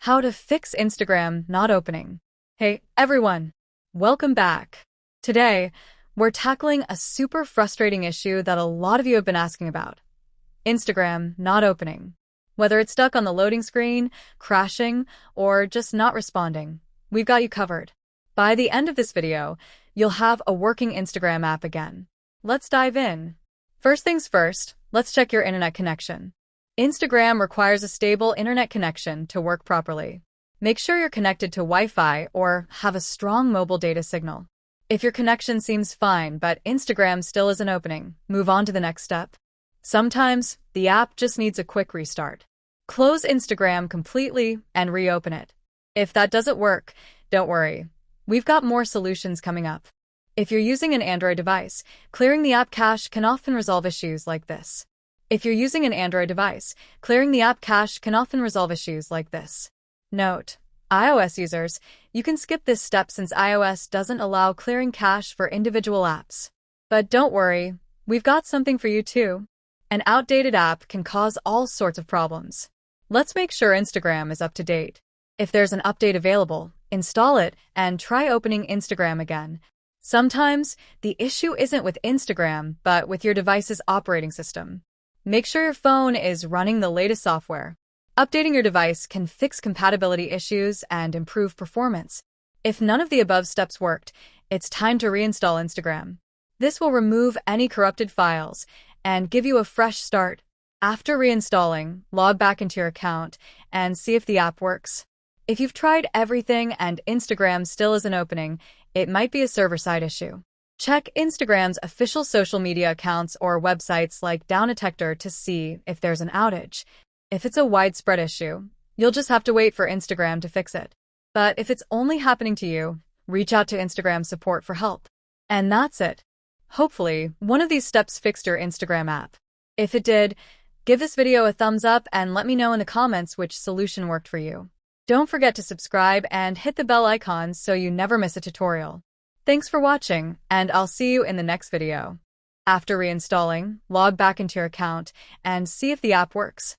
How to fix Instagram not opening. Hey, everyone. Welcome back. Today, we're tackling a super frustrating issue that a lot of you have been asking about. Instagram not opening. Whether it's stuck on the loading screen, crashing, or just not responding, we've got you covered. By the end of this video, you'll have a working Instagram app again. Let's dive in. First things first, let's check your internet connection. Instagram requires a stable internet connection to work properly. Make sure you're connected to Wi-Fi or have a strong mobile data signal. If your connection seems fine but Instagram still isn't opening, move on to the next step. Sometimes, the app just needs a quick restart. Close Instagram completely and reopen it. If that doesn't work, don't worry. We've got more solutions coming up. If you're using an Android device, clearing the app cache can often resolve issues like this. Note: iOS users, you can skip this step since iOS doesn't allow clearing cache for individual apps. But don't worry, we've got something for you too. An outdated app can cause all sorts of problems. Let's make sure Instagram is up to date. If there's an update available, install it and try opening Instagram again. Sometimes, the issue isn't with Instagram, but with your device's operating system. Make sure your phone is running the latest software. Updating your device can fix compatibility issues and improve performance. If none of the above steps worked, it's time to reinstall Instagram. This will remove any corrupted files and give you a fresh start. After reinstalling, log back into your account and see if the app works. If you've tried everything and Instagram still isn't opening, it might be a server-side issue. Check Instagram's official social media accounts or websites like Downdetector to see if there's an outage. If it's a widespread issue, you'll just have to wait for Instagram to fix it. But if it's only happening to you, reach out to Instagram support for help. And that's it. Hopefully, one of these steps fixed your Instagram app. If it did, give this video a thumbs up and let me know in the comments which solution worked for you. Don't forget to subscribe and hit the bell icon so you never miss a tutorial. Thanks for watching, and I'll see you in the next video. After reinstalling, log back into your account and see if the app works.